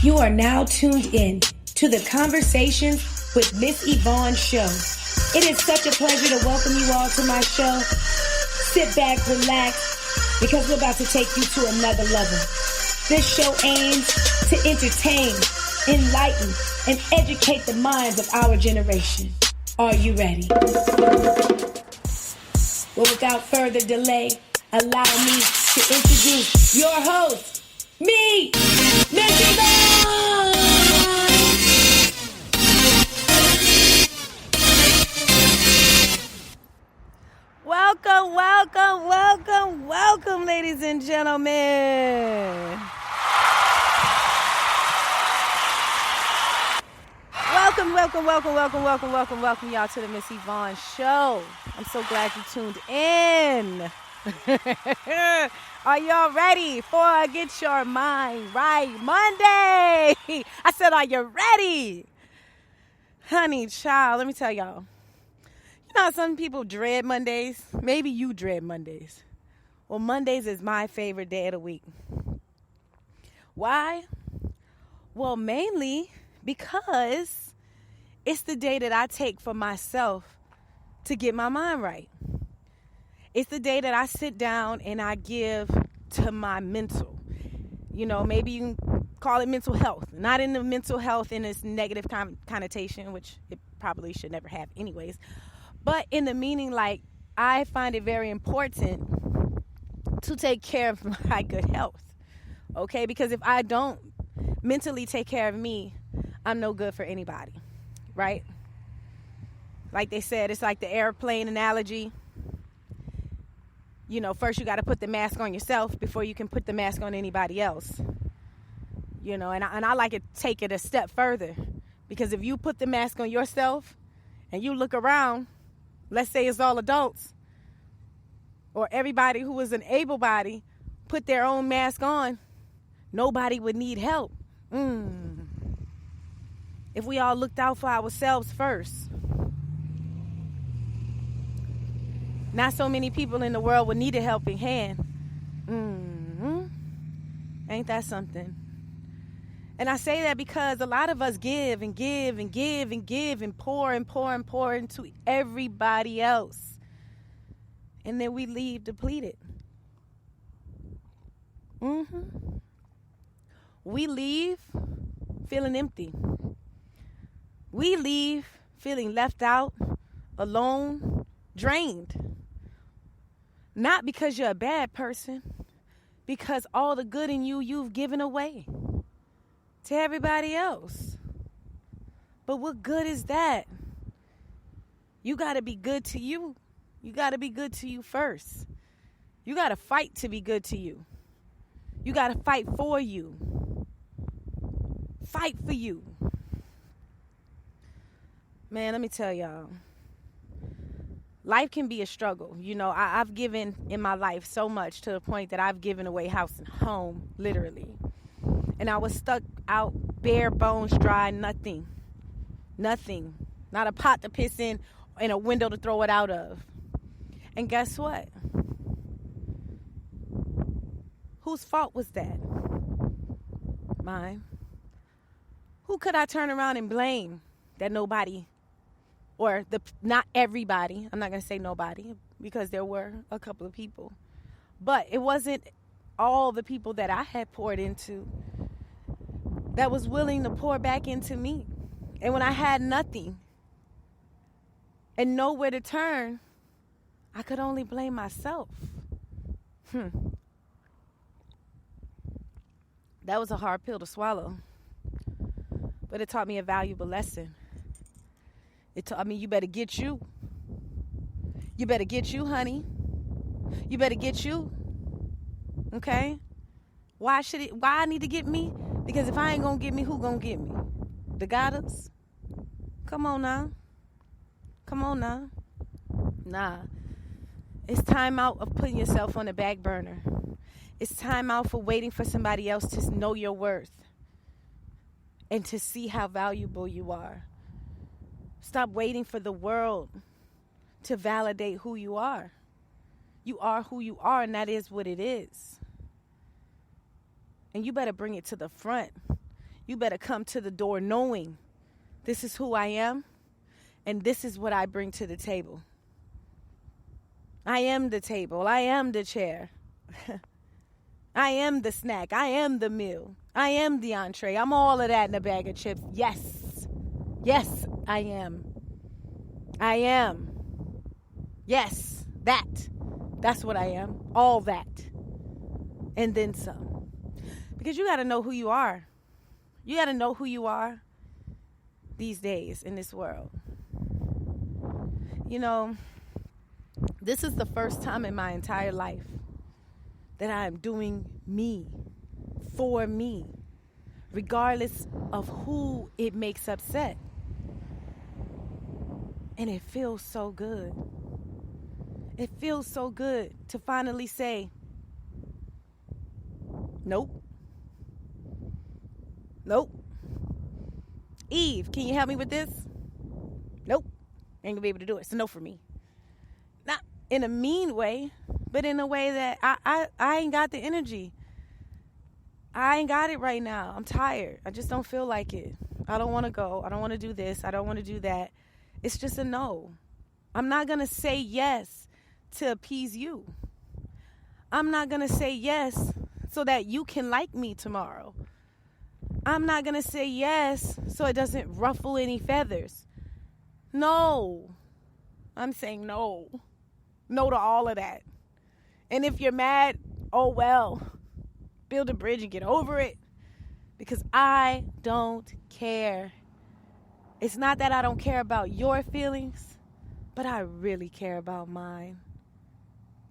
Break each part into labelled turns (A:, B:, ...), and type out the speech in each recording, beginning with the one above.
A: You are now tuned in to the Conversations with Ms Yvonne show. It is such a pleasure to welcome you all to my show. Sit back, relax, because we're about to take you to another level. This show aims to entertain, enlighten, and educate the minds of our generation. Are you ready? Well, without further delay, allow me to introduce your host, me, Ms Yvonne!
B: Welcome, welcome, welcome, welcome, ladies and gentlemen. Welcome, y'all, to the Ms Yvonne show. I'm so glad you tuned in. Are y'all ready for Get Your Mind Right Monday? I said, are you ready? Honey, child, let me tell y'all. You know how some people dread Mondays? Maybe you dread Mondays. Well, Mondays is my favorite day of the week. Why? Well, mainly because it's the day that I take for myself to get my mind right. It's the day that I sit down and I give to my mental. You know, maybe you can call it mental health. Not in the mental health in this negative connotation, which it probably should never have anyways. But in the meaning, like, I find it very important to take care of my good health. Okay? Because if I don't mentally take care of me, I'm no good for anybody. Right? Like they said, it's like the airplane analogy. You know, first you got to put the mask on yourself before you can put the mask on anybody else. You know, and I like to take it a step further. Because if you put the mask on yourself and you look around, let's say it's all adults, or everybody who is an able body put their own mask on, nobody would need help. If we all looked out for ourselves first. Not so many people in the world would need a helping hand. Ain't that something? And I say that because a lot of us give and give and give and give and pour into everybody else. And then we leave depleted. We leave feeling empty. We leave feeling left out, alone, drained. Not because you're a bad person, because all the good in you, you've given away to everybody else. But what good is that? You got to be good to you. You got to be good to you first. You got to fight to be good to you. You got to fight for you. Fight for you. Man, let me tell y'all. Life can be a struggle. You know, I've given in my life so much to the point that I've given away house and home, literally. And I was stuck out bare bones, dry, nothing. Nothing. Not a pot to piss in and a window to throw it out of. And guess what? Whose fault was that? Mine. Who could I turn around and blame that nobody, or not everybody, I'm not going to say nobody, because there were a couple of people, but it wasn't all the people that I had poured into that was willing to pour back into me. And when I had nothing and nowhere to turn, I could only blame myself. That was a hard pill to swallow, but it taught me a valuable lesson. It taught me you better get you. You better get you, honey. You better get you. Okay? Why I need to get me? Because if I ain't gonna get me, who gonna get me? The goddess? Come on now. Nah. It's time out of putting yourself on the back burner. It's time out for waiting for somebody else to know your worth and to see how valuable you are. Stop waiting for the world to validate who you are. You are who you are, and that is what it is. And you better bring it to the front. you better come to the door knowing this is who I am and this is what I bring to the table. I am the table. I am the chair. I am the snack. I am the meal. I am the entree. I'm all of that in a bag of chips. Yes. Yes, I am. I am. Yes, that. That's what I am. All that. And then some. Because you got to know who you are. You got to know who you are these days in this world. You know, this is the first time in my entire life that I am doing me, for me, regardless of who it makes upset. And it feels so good. It feels so good to finally say, nope. Nope. Eve, can you help me with this? Nope. Ain't gonna be able to do it. It's a no for me. Not in a mean way, but in a way that I ain't got the energy. I ain't got it right now. I'm tired. I just don't feel like it. I don't want to go. I don't want to do this. I don't want to do that. It's just a no. I'm not going to say yes to appease you. I'm not going to say yes so that you can like me tomorrow. I'm not going to say yes so it doesn't ruffle any feathers. No. I'm saying no. No to all of that. And if you're mad, oh well. Build a bridge and get over it. Because I don't care. It's not that I don't care about your feelings, but I really care about mine.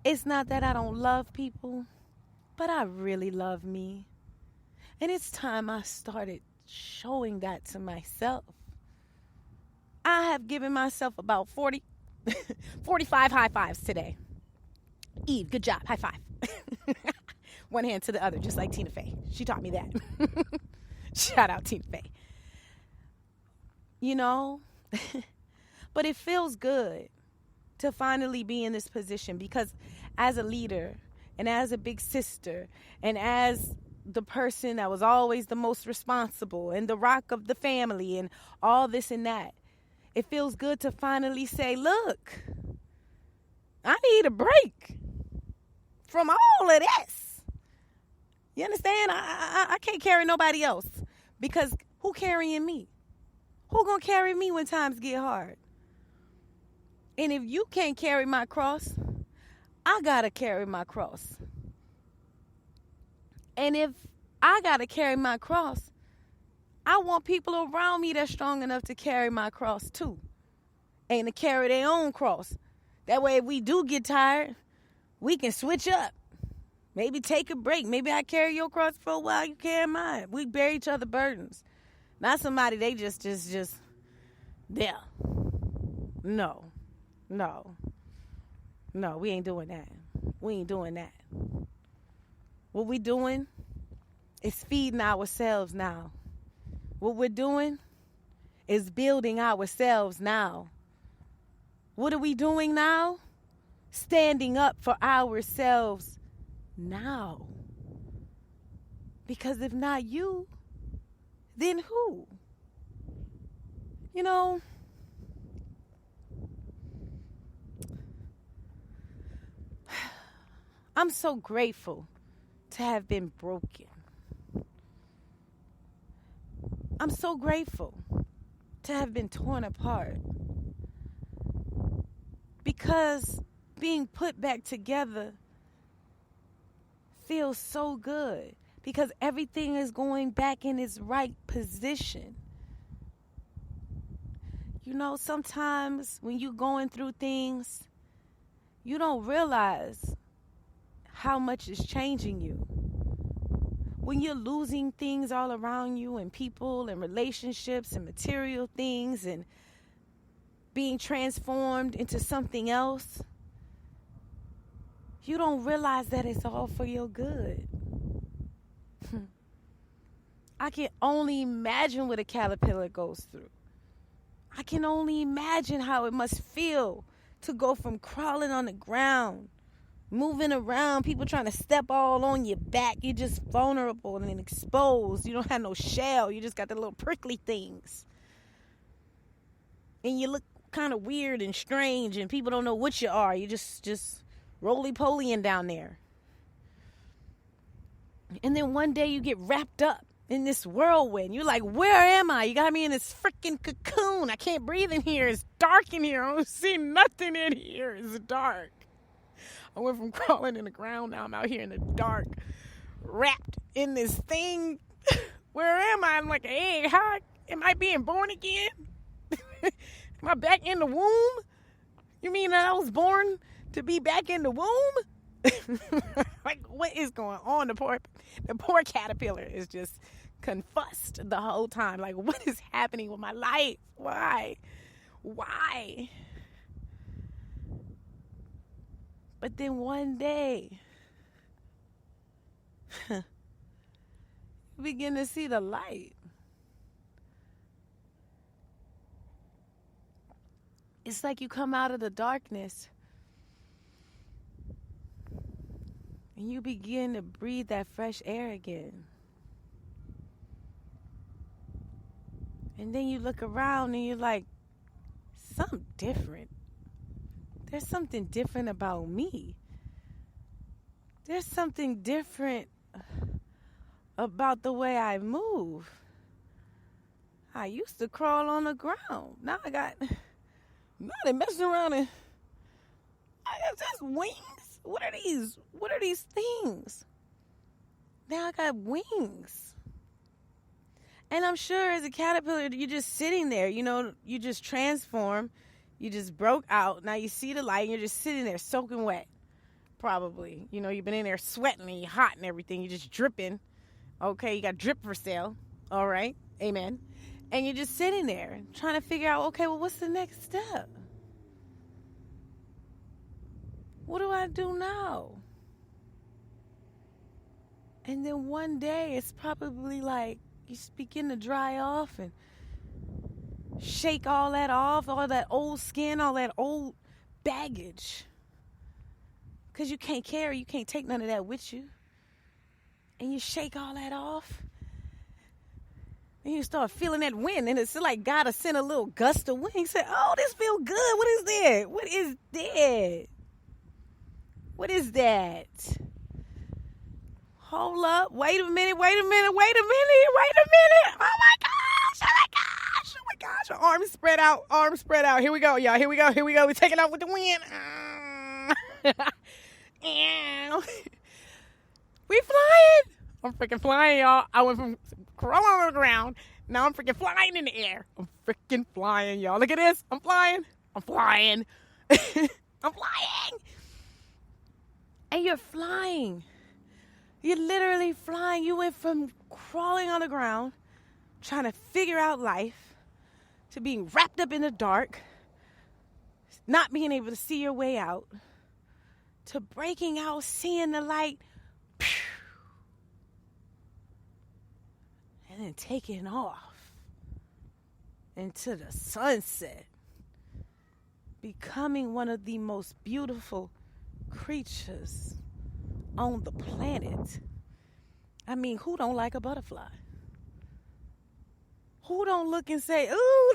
B: It's not that I don't love people, but I really love me. And it's time I started showing that to myself. I have given myself about 45 high fives today. Eve, good job. High five. One hand to the other, just like Tina Fey. She taught me that. Shout out Tina Fey. You know, but it feels good to finally be in this position because as a leader and as a big sister and as the person that was always the most responsible and the rock of the family and all this and that, it feels good to finally say, look, I need a break from all of this. You understand? I can't carry nobody else because who carrying me? Who gonna carry me when times get hard? And if you can't carry my cross, I gotta carry my cross. And if I gotta carry my cross, I want people around me that's strong enough to carry my cross too. And to carry their own cross. That way if we do get tired, we can switch up. Maybe take a break. Maybe I carry your cross for a while, you carry mine. We bear each other burdens. Not somebody they just there. No, we ain't doing that. We ain't doing that. What we doing is feeding ourselves now. What we're doing is building ourselves now. What are we doing now? Standing up for ourselves now. Because if not you, then who? You know, I'm so grateful to have been broken. I'm so grateful to have been torn apart. Because being put back together feels so good. Because everything is going back in its right position. You know, sometimes when you're going through things, you don't realize how much is changing you. When you're losing things all around you and people and relationships and material things and being transformed into something else, you don't realize that it's all for your good. I can only imagine what a caterpillar goes through. I can only imagine how it must feel to go from crawling on the ground moving around, people trying to step all on your back. You're just vulnerable and exposed. You don't have no shell. You just got the little prickly things. And you look kind of weird and strange, and people don't know what you are. You just roly-polying down there. And then one day you get wrapped up in this whirlwind. You're like, where am I? You got me in this freaking cocoon. I can't breathe in here. It's dark in here. I don't see nothing in here. It's dark. I went from crawling in the ground. Now I'm out here in the dark, wrapped in this thing. Where am I? I'm like, hey, how am I being born again? Am I back in the womb? You mean that I was born to be back in the womb? Like, what is going on? The poor caterpillar is just confused the whole time. Like, what is happening with my life? Why? But then one day, you begin to see the light. It's like you come out of the darkness and you begin to breathe that fresh air again. And then you look around and you're like, something different. There's something different about me. There's something different about the way I move. I used to crawl on the ground. Now they're messing around and I got just wings. What are these? What are these things? Now I got wings. And I'm sure as a caterpillar, you're just sitting there. You know, you just transform. You just broke out. Now you see the light and you're just sitting there soaking wet. Probably. You know, you've been in there sweating and you're hot and everything. You're just dripping. Okay, you got drip for sale. All right. Amen. And you're just sitting there trying to figure out, okay, well, what's the next step? What do I do now? And then one day it's probably like you begin to dry off and shake all that off, all that old skin, all that old baggage. Because you can't take none of that with you. And you shake all that off. And you start feeling that wind. And it's like God has sent a little gust of wind. He said, oh, this feel good. What is that? What is that? What is that? Hold up. Wait a minute. Oh my gosh. Arms spread out. Here we go, y'all. Here we go. We're taking off with the wind. We flying. I'm freaking flying, y'all. I went from crawling on the ground. Now I'm freaking flying in the air. I'm freaking flying, y'all. Look at this. I'm flying. I'm flying. And you're flying. You're literally flying. You went from crawling on the ground, trying to figure out life, to being wrapped up in the dark, not being able to see your way out, to breaking out, seeing the light, and then taking off into the sunset, becoming one of the most beautiful creatures on the planet. I mean, who don't like a butterfly? Who don't look and say, ooh,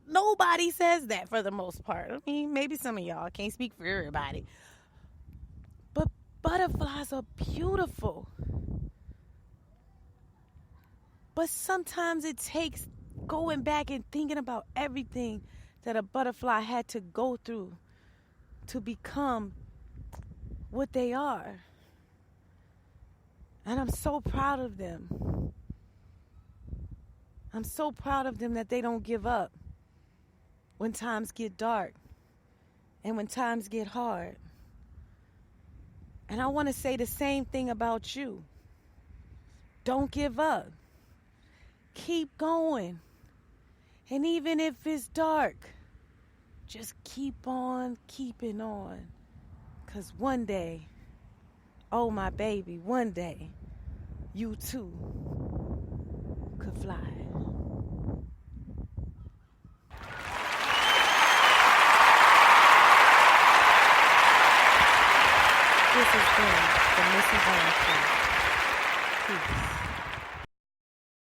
B: nobody says that for the most part. I mean, maybe some of y'all, can't speak for everybody. But butterflies are beautiful. But sometimes it takes going back and thinking about everything that a butterfly had to go through to become what they are. And I'm so proud of them. I'm so proud of them that they don't give up when times get dark and when times get hard. And I want to say the same thing about you. Don't give up. Keep going. And even if it's dark, just keep on keeping on. Because one day, oh my baby, one day, you too could fly. This has been the Ms Yvonne Show. Peace.